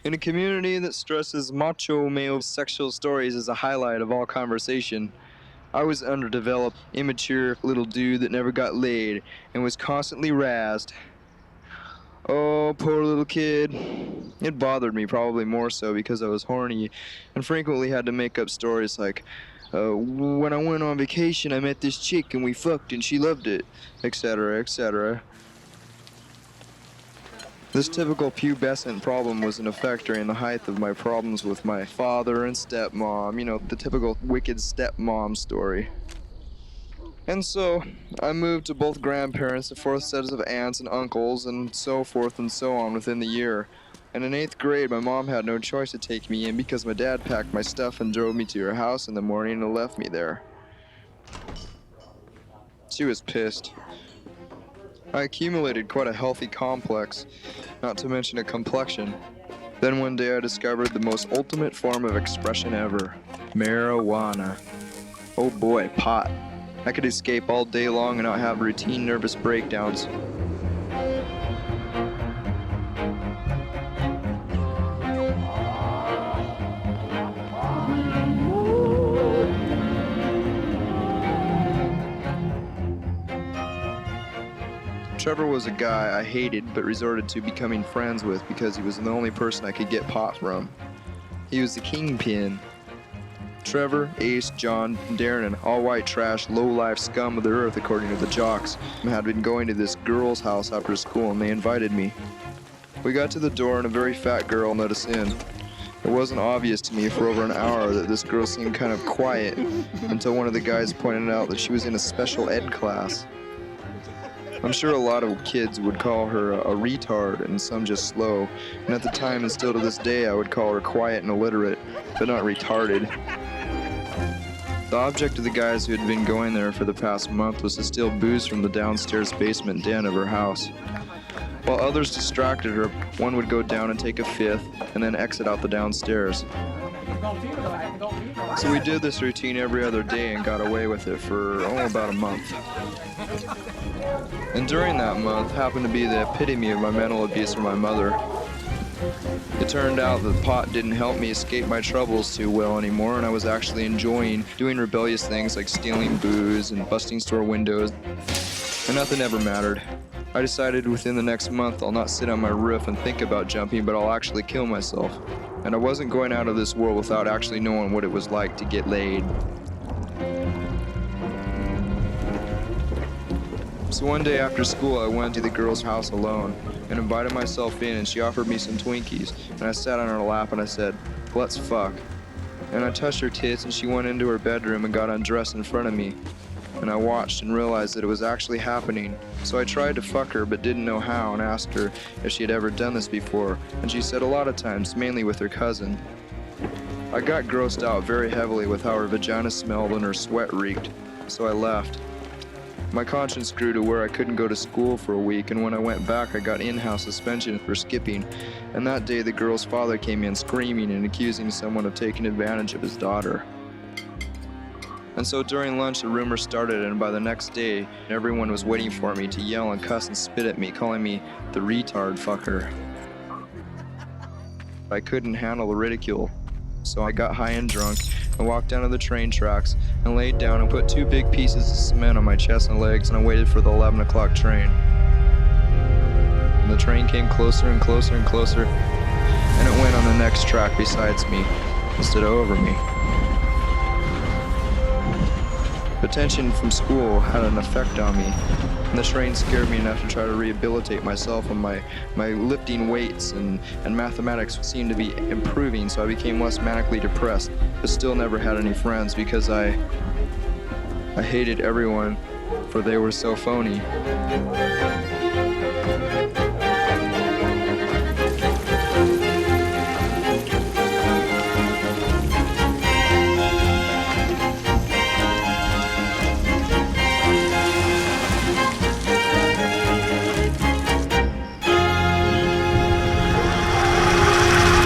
In a community that stresses macho male sexual stories as a highlight of all conversation, I was underdeveloped, immature little dude that never got laid and was constantly razzed. Oh, poor little kid. It bothered me, probably more so because I was horny and frequently had to make up stories like, when I went on vacation, I met this chick and we fucked and she loved it, etc., etc. This typical pubescent problem was in effect during the height of my problems with my father and stepmom, the typical wicked stepmom story. And so, I moved to both grandparents, the fourth sets of aunts and uncles, and so forth and so on within the year. And in 8th grade, my mom had no choice to take me in because my dad packed my stuff and drove me to her house in the morning and left me there. She was pissed. I accumulated quite a healthy complex, not to mention a complexion. Then one day I discovered the most ultimate form of expression ever: marijuana. Oh boy, pot. I could escape all day long and not have routine nervous breakdowns. Trevor was a guy I hated but resorted to becoming friends with because he was the only person I could get pot from. He was the kingpin. Trevor, Ace, John, and Darren, all white trash, low-life scum of the earth according to the jocks, had been going to this girl's house after school and they invited me. We got to the door and a very fat girl let us in. It wasn't obvious to me for over an hour that this girl seemed kind of quiet until one of the guys pointed out that she was in a special ed class. I'm sure a lot of kids would call her a retard and some just slow, and at the time and still to this day I would call her quiet and illiterate, but not retarded. The object of the guys who had been going there for the past month was to steal booze from the downstairs basement den of her house. While others distracted her, one would go down and take a fifth, and then exit out the downstairs. So we did this routine every other day and got away with it for, about a month. And during that month happened to be the epitome of my mental abuse from my mother. It turned out that pot didn't help me escape my troubles too well anymore, and I was actually enjoying doing rebellious things like stealing booze and busting store windows, and nothing ever mattered. I decided within the next month I'll not sit on my roof and think about jumping, but I'll actually kill myself. And I wasn't going out of this world without actually knowing what it was like to get laid. So one day after school I went to the girl's house alone and invited myself in, and she offered me some Twinkies, and I sat on her lap and I said, "Let's fuck." And I touched her tits and she went into her bedroom and got undressed in front of me. And I watched and realized that it was actually happening. So I tried to fuck her but didn't know how and asked her if she had ever done this before, and she said a lot of times, mainly with her cousin. I got grossed out very heavily with how her vagina smelled and her sweat reeked, so I left. My conscience grew to where I couldn't go to school for a week, and when I went back I got in-house suspension for skipping, and that day the girl's father came in screaming and accusing someone of taking advantage of his daughter. And so during lunch the rumor started, and by the next day everyone was waiting for me to yell and cuss and spit at me, calling me the retard fucker. I couldn't handle the ridicule, so I got high and drunk and walked down to the train tracks and laid down and put 2 big pieces of cement on my chest and legs, and I waited for the 11 o'clock train. And the train came closer and closer and closer, and it went on the next track besides me instead of over me. The tension from school had an effect on me, and the train scared me enough to try to rehabilitate myself, and my lifting weights and mathematics seemed to be improving, so I became less manically depressed, but still never had any friends because I hated everyone, for they were so phony.